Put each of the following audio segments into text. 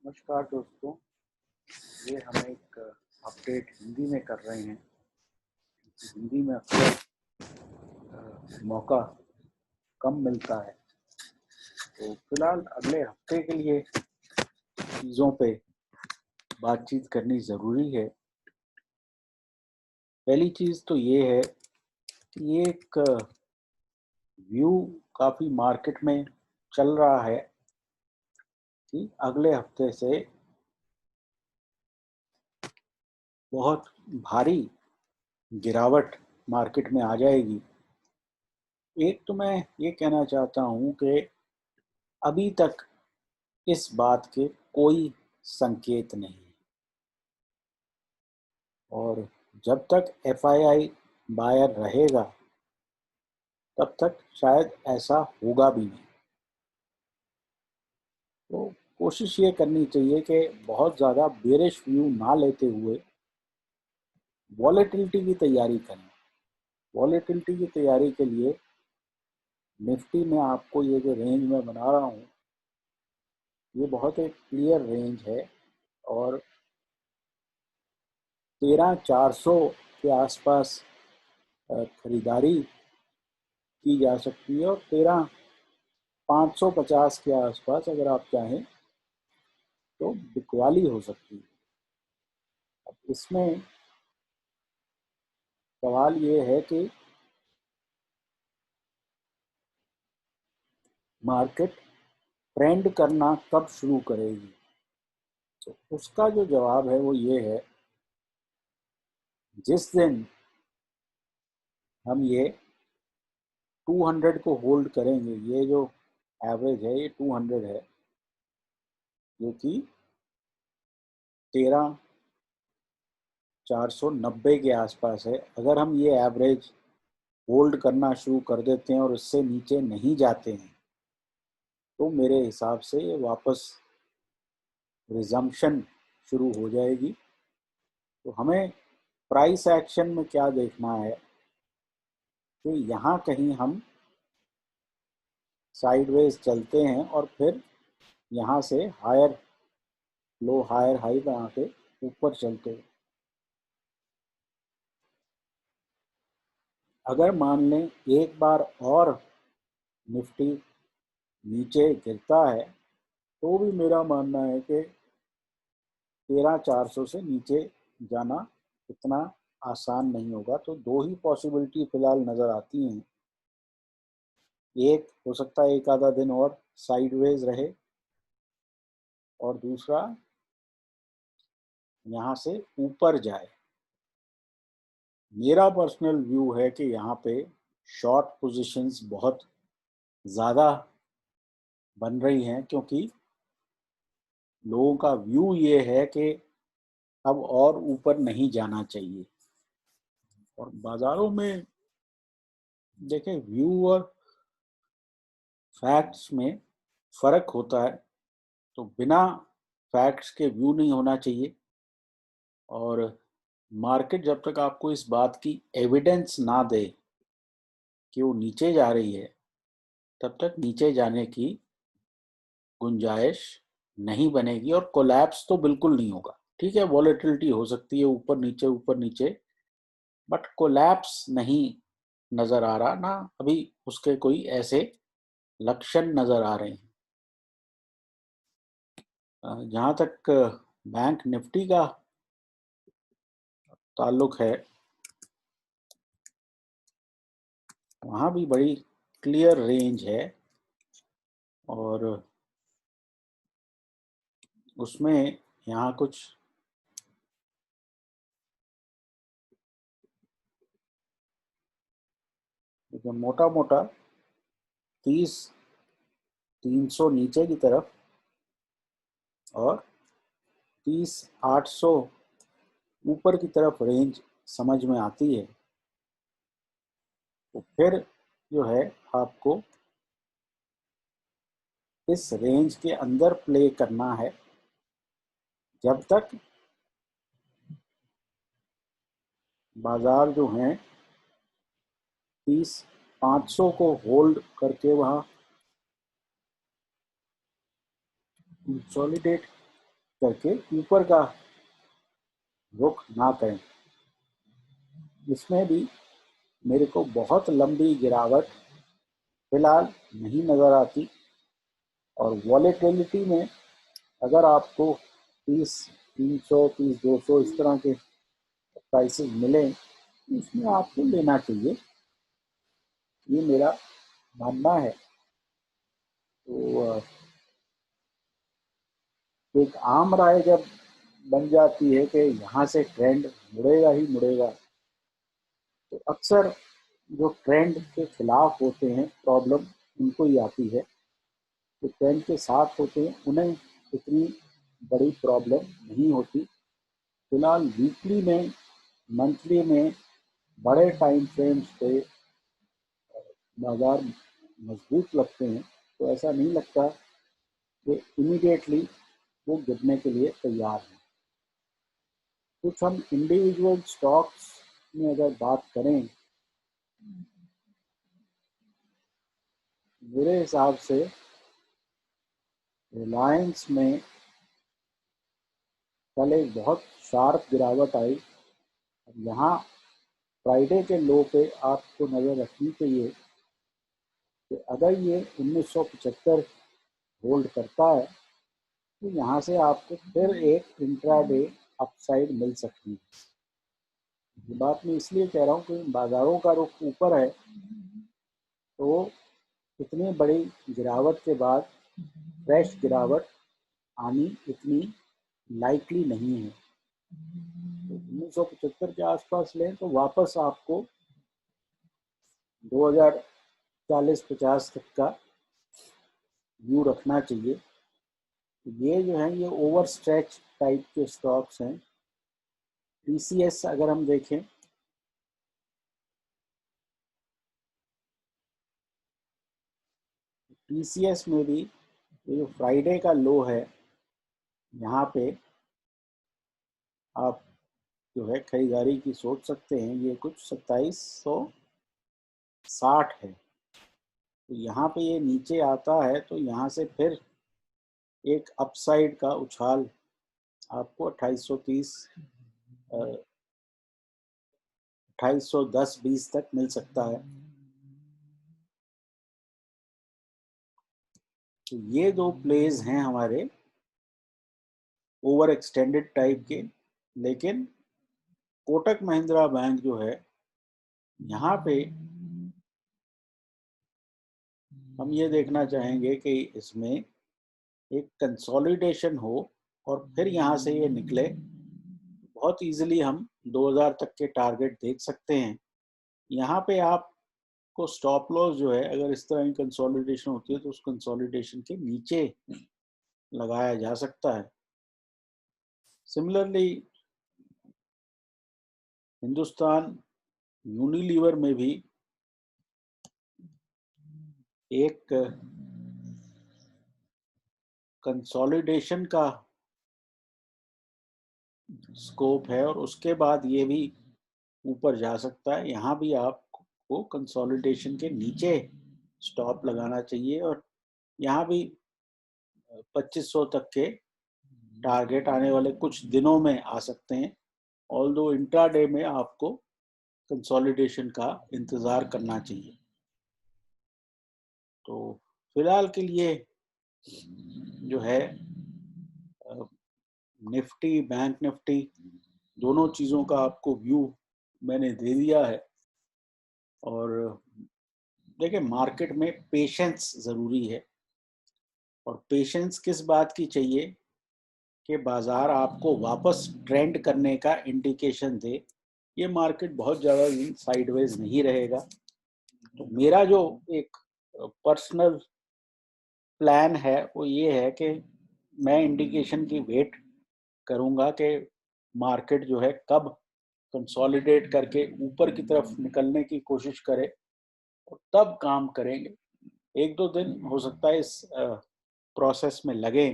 नमस्कार दोस्तों। ये हम एक अपडेट हिंदी में कर रहे हैं। हिंदी में अक्सर मौका कम मिलता है, तो फिलहाल अगले हफ्ते के लिए चीज़ों पे बातचीत करनी ज़रूरी है। पहली चीज़ तो ये है कि ये एक व्यू काफ़ी मार्केट में चल रहा है कि अगले हफ्ते से बहुत भारी गिरावट मार्केट में आ जाएगी। एक तो मैं ये कहना चाहता हूँ कि अभी तक इस बात के कोई संकेत नहीं है, और जब तक एफआईआई बायर रहेगा तब तक शायद ऐसा होगा भी नहीं। तो कोशिश ये करनी चाहिए कि बहुत ज़्यादा बेरिश व्यू ना लेते हुए वॉलेटिलिटी की तैयारी करें। वॉलेटिलिटी की तैयारी के लिए निफ्टी में आपको ये जो रेंज मैं बना रहा हूँ, ये बहुत एक क्लियर रेंज है और 13,400 के आसपास खरीदारी की जा सकती है और 13,550 के आसपास अगर आप चाहें तो बिकवाली हो सकती है। अब इसमें सवाल ये है कि मार्केट ट्रेंड करना कब शुरू करेगी। तो उसका जो जवाब है वो ये है, जिस दिन हम ये 200 को होल्ड करेंगे। ये जो एवरेज है ये 200 है, जो कि 13,490 के आसपास है। अगर हम ये एवरेज होल्ड करना शुरू कर देते हैं और इससे नीचे नहीं जाते हैं तो मेरे हिसाब से ये वापस रिजम्पशन शुरू हो जाएगी। तो हमें प्राइस एक्शन में क्या देखना है कि यहाँ कहीं हम साइडवेज चलते हैं और फिर यहाँ से हायर लो हायर हाई बना के ऊपर चलते हैं। अगर मान लें एक बार और निफ्टी नीचे गिरता है तो भी मेरा मानना है कि 13,400 से नीचे जाना इतना आसान नहीं होगा। तो दो ही पॉसिबिलिटी फिलहाल नज़र आती हैं। एक हो सकता है एक आधा दिन और साइडवेज रहे, और दूसरा यहाँ से ऊपर जाए। मेरा पर्सनल व्यू है कि यहाँ पे शॉर्ट पोजीशंस बहुत ज़्यादा बन रही हैं, क्योंकि लोगों का व्यू ये है कि अब और ऊपर नहीं जाना चाहिए। और बाज़ारों में देखें, व्यू और फैक्ट्स में फ़र्क होता है। तो बिना फैक्ट्स के व्यू नहीं होना चाहिए, और मार्केट जब तक आपको इस बात की एविडेंस ना दे कि वो नीचे जा रही है तब तक नीचे जाने की गुंजाइश नहीं बनेगी, और कोलैप्स तो बिल्कुल नहीं होगा। ठीक है, वॉलेटिलिटी हो सकती है ऊपर नीचे, बट कोलैप्स नहीं नज़र आ रहा, ना अभी उसके कोई ऐसे लक्षण नज़र आ रहे हैं। जहाँ तक बैंक निफ्टी का ताल्लुक है, वहाँ भी बड़ी क्लियर रेंज है, और उसमें यहाँ कुछ मोटा मोटा 30,300 नीचे की तरफ और 30,800 ऊपर की तरफ रेंज समझ में आती है। तो फिर जो है आपको इस रेंज के अंदर प्ले करना है जब तक बाजार जो है 30,500 को होल्ड करके वहाँ कंसोलिडेट करके ऊपर का रुख ना करें। इसमें भी मेरे को बहुत लंबी गिरावट फिलहाल नहीं नज़र आती, और वॉलेटिलिटी में अगर आपको 30, 300, 30, 200 इस तरह के प्राइसेस मिले तो इसमें आपको लेना चाहिए, ये मेरा मानना है। तो एक आम राय जब बन जाती है कि यहाँ से ट्रेंड मुड़ेगा ही मुड़ेगा, तो अक्सर जो ट्रेंड के खिलाफ होते हैं प्रॉब्लम उनको ही आती है। जो ट्रेंड के साथ होते हैं उन्हें इतनी बड़ी प्रॉब्लम नहीं होती। फिलहाल वीकली में, मंथली में, बड़े टाइम फ्रेम्स पे बाजार मजबूत लगते हैं, तो ऐसा नहीं लगता कि इमीडिएटली वो गिरने के लिए तैयार हैं। कुछ हम इंडिविजुअल स्टॉक्स में अगर बात करें, मेरे हिसाब से रिलायंस में कल एक बहुत शार्प गिरावट आई। यहाँ फ्राइडे के लो पे आपको नज़र रखनी चाहिए कि अगर ये 1975 होल्ड करता है तो यहाँ से आपको फिर एक इंट्राडे अपसाइड मिल सकती है। ये बात मैं इसलिए कह रहा हूँ कि बाजारों का रुख ऊपर है, तो इतनी बड़ी गिरावट के बाद फ्रेश गिरावट आनी इतनी लाइकली नहीं है। तो 1975 के आसपास लें तो वापस आपको 2040-50 तक का व्यू रखना चाहिए। ये जो है ये ओवर स्ट्रेच टाइप के स्टॉक्स हैं। टीसीएस अगर हम देखें, टीसीएस में भी ये जो फ्राइडे का लो है, यहाँ पे आप जो है खरीदारी की सोच सकते हैं। ये कुछ 2760 है, तो यहाँ पे ये नीचे आता है तो यहाँ से फिर एक अपसाइड का उछाल आपको 2830, 2810-20 तक मिल सकता है। तो ये दो प्लेज हैं हमारे ओवर एक्सटेंडेड टाइप के। लेकिन कोटक महिंद्रा बैंक जो है, यहाँ पे हम ये देखना चाहेंगे कि इसमें एक कंसोलिडेशन हो और फिर यहाँ से ये निकले। बहुत इजीली हम 2000 तक के टारगेट देख सकते हैं। यहाँ पे आपको स्टॉप लॉस जो है, अगर इस तरह की कंसोलिडेशन होती है तो उस कंसोलिडेशन के नीचे लगाया जा सकता है। सिमिलरली हिंदुस्तान यूनिलीवर में भी एक कंसोलिडेशन का स्कोप है और उसके बाद ये भी ऊपर जा सकता है। यहाँ भी आपको कंसोलिडेशन के नीचे स्टॉप लगाना चाहिए और यहाँ भी 2500 तक के टारगेट आने वाले कुछ दिनों में आ सकते हैं। ऑल्दो इंट्राडे में आपको कंसोलिडेशन का इंतज़ार करना चाहिए। तो फिलहाल के लिए जो है निफ्टी, बैंक निफ्टी, दोनों चीज़ों का आपको व्यू मैंने दे दिया है। और देखिए, मार्केट में पेशेंस ज़रूरी है, और पेशेंस किस बात की चाहिए कि बाज़ार आपको वापस ट्रेंड करने का इंडिकेशन दे। ये मार्केट बहुत ज़्यादा दिन साइडवेज नहीं रहेगा। तो मेरा जो एक पर्सनल प्लान है वो ये है कि मैं इंडिकेशन की वेट करूँगा कि मार्केट जो है कब कंसोलिडेट करके ऊपर की तरफ निकलने की कोशिश करे, और तब काम करेंगे। 1-2 दिन हो सकता है इस प्रोसेस में लगे,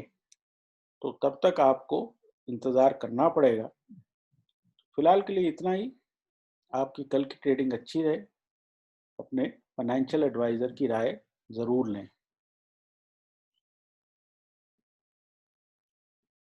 तो तब तक आपको इंतज़ार करना पड़ेगा। फिलहाल के लिए इतना ही। आपकी कल की ट्रेडिंग अच्छी रहे। अपने फाइनेंशियल एडवाइज़र की राय ज़रूर लें।